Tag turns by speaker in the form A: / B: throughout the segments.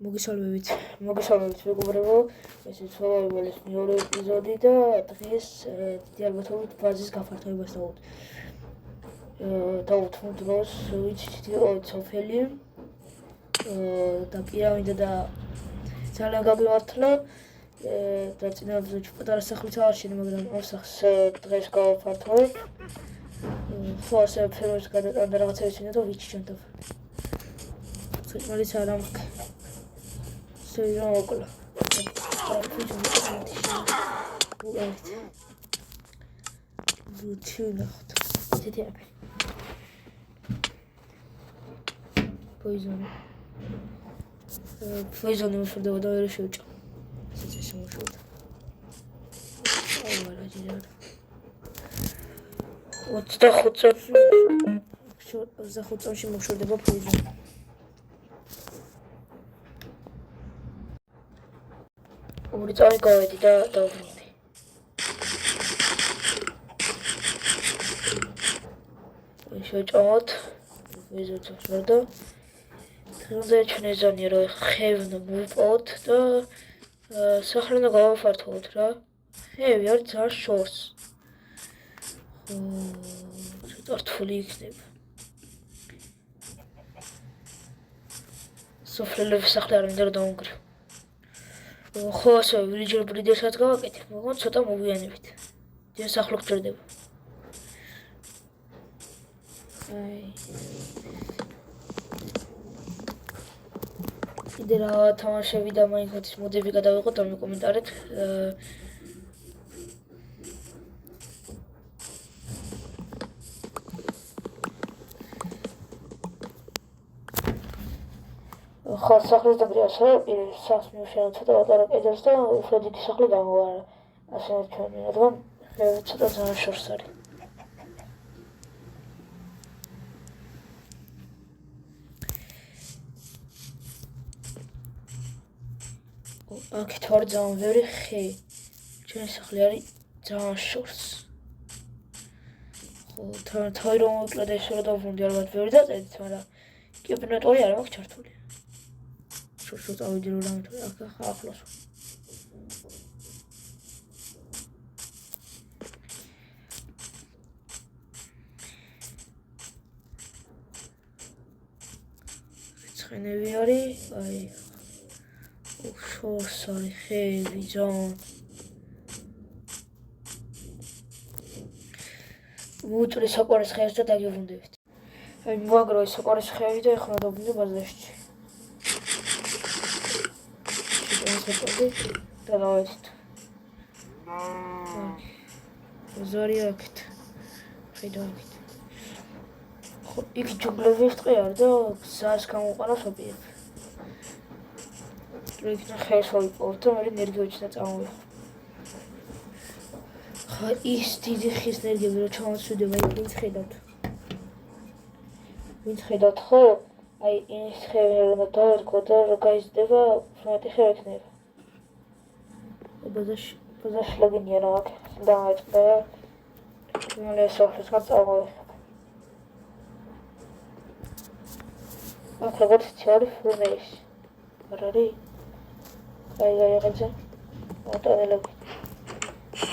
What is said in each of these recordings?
A: მოგესალმებით მეგობრებო, ეს ცხოველის მეორე ეპიზოდი და დღეს დიდი ალბათობით ბაზის გაფართოებას დავუთმობ დროს, ვიცით სოფელი და პირამიდა და ძალიან გაგვიმართლა და წინაზე პატარა სახლიც აღარჩენე, მაგრამ ამ სახლს დღეს გავაფართოვებ. ხო, ასე ფერმერს გადატანდა რაღაცა ისინი და ვიჩჩენდობ. ცოტა არ ამქ. Söyle okula. Evet. Bütün hafta. Dedi abi. Poizonu şurada da öyle şey olacak. Size şimdi şurada. Allah acıylar. Otta xutsa. Şu zaxutsa şimdi şurada bu poizon. 우리 짱이 가야지다 나오는데. შეჭამოთ ვიზოთ და დღემდე ჩვენი ზონი რო ხევნა მოვიპოვოთ და სახლი უნდა გავაფართოვოთ რა. ხევი არის ძალიან შორს. ცოტა რთული იქნება. სოფლელების სახლი არ მინდა რომ დავუნგრევ. ხო, ასე ვილიჯერ ბრიდერსაც გავაკეთებ, მაგრამ ცოტა მოვიანებით. ჯერ სახლი გჭირდება. კიდე რა თამაშები და მაინკრაფტის მოდები გადავიღოთ, ამ კომენტარით. ხო, სახლის და ბრიასა, სახლს მივშენოთ ცოტა პატარა კედელს და უფრო დიდი სახლი გამოვარა. ასე ჩვენი, რადგან ცოტა ძალიან შორს არის. აქეთ ვარ ძალიან ბევრი ხე. ჩვენი სახლი არის ძალიან შორს. ხო, თავი რომ მოკლედ ეს რა დავბრუნდი ალბათ ბევრი დაწერით, მაგრამ კიბერნეტორი არ მაქვს ჩართული. Şu audio rağmen ახლოს. ცხენები არის, აი. შორს არის ხევი, ძალიან. უწრი საყვარეს ხევს და დაგიბრუნდებით. აი, მოაგრო ეს საყვარეს ხევი და ეხლა დავბრუნდი ბაზარში. და დავეთით. ზარი აქეთ. ხედავთ. ხო, იქ ჯუნგლების ტყე არის და გზას გამოყარა სოფიებ. იქნა ხეს ვიპოვოთ და მე ენერგიოჩი და წამოვიდე. ხა ის დიდი ხის ენერგიები რო ჩამოსვიდება, ვინც ხედავთ ხო? აი ის ხევი რომ დავერგო და რო გაიზრდება, ფრონტი ხევი ექნება. ბაზარში ლაგინია რა აქ დაიწყდა. მე სოფლის გაწავოდი. აქ როგორც ჩარი ფუნეის. არ არის? აი რაღაცა. მოტანელები.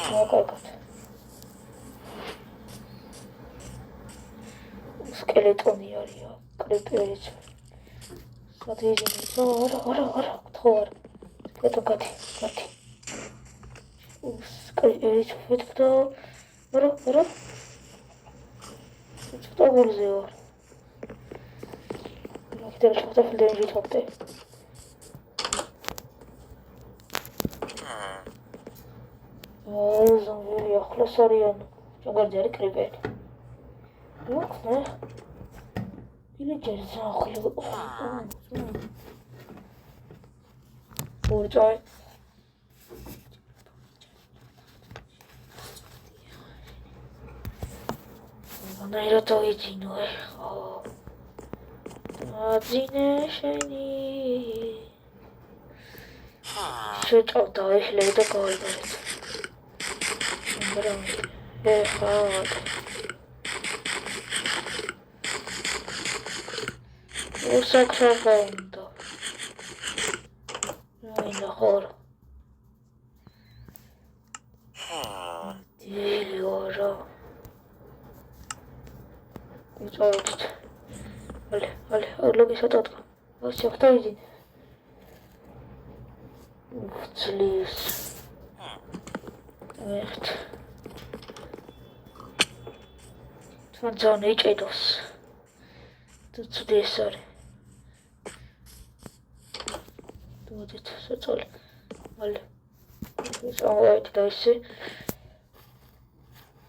A: მოკაკოთ. სკელეტონი არის. კრიპერიც. სათიჟინი. არა, თხოვარ. კეთო კათი. სკელეტონი ფეთქდა. არა. ცოტა გულზე ვარ. აქედან შევხვდა ფილდენჯი თოქტე. ზომბი ახლოს არიან. ჯოგარჯი არის კრიპერი. მოხდა. ვილიჯერი ზახი. ორჯერ. ნაირა თოიჯინო. აძინე შენი. შეჭავდა ეხლა და გავიდარეთ. მაგრამ ეხლა უსაკრებონდა. ბლოკი შეტატყო. მოშევხდა იგი. Please. Echt. Van zo'n eetjes. Dat is dit, sorry. Doe dit, zo zal. Wel. Het is al uit deze.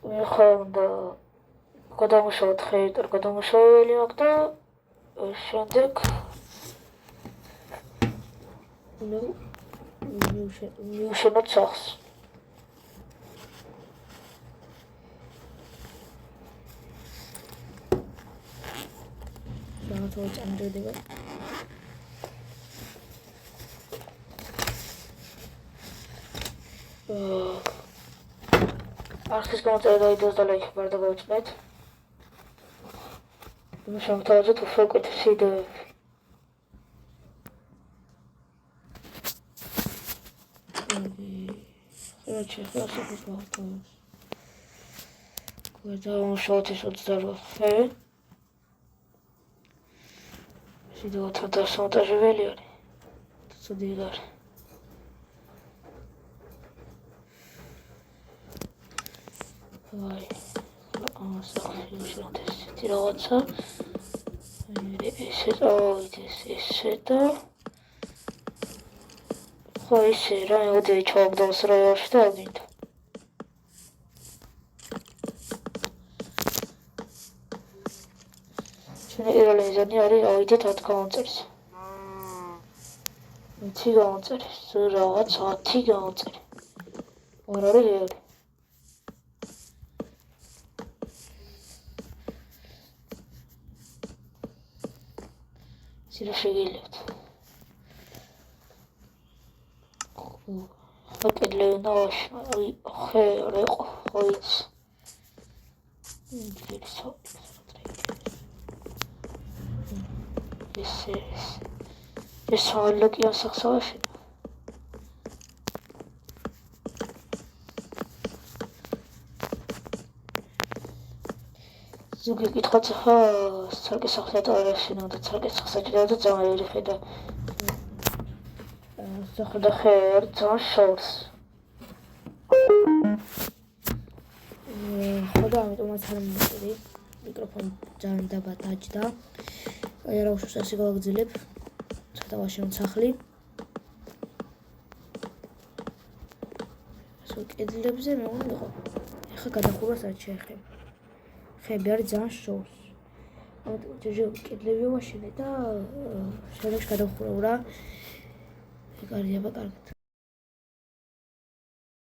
A: We gaan de. Kadang shot geven, kadang shot willen ook daar. Schendik. No. You should not sauce. Now it's under the way. Arxis გამოწერდა და ლაიქი ბარდა გავუწმეთ. იმის შემთხვევაში თუ შევკვეთე ვიდეოები. Короче, хорошо посмотрим. Когда он шел, ты что-то здоровый. Сидел вот это, что он даже велел. Сюда играли. Давай. Еще тестироваться. Здесь это. Хойсе, ранее вот я чувак дал сразу что один. Şimdi ilerleyeceğini araydı tatkandır. Tigandır. Sıra saat tigandır. Orada gel. Sıra şey geliyor. Bakın Leonoş, hayır, hayır. ეს ალოკი ასახსავაში. ზოგი კითხვა ხა ცალკე სახსა არაშინა და ცალკე სახსაჭირა და ძამერი ხედა. სახედა ხერ ძან შორს. ხოდა ამიტომაც არ მომწერი მიკროფონი ძალიან დაბა დაჯდა. აი რა უშავს ასე გავაგრძელებ. ცოტა შემცახლი. სულ კედლებზე მოვიდო. ეხა გადახურვას არ შეეხება. ხები არის ძალიან შორს. ამიტომ ჯეჯო კედლები ვაშენე და შემდგომში გადახურავ რა. ეგ არის აბა კარგად.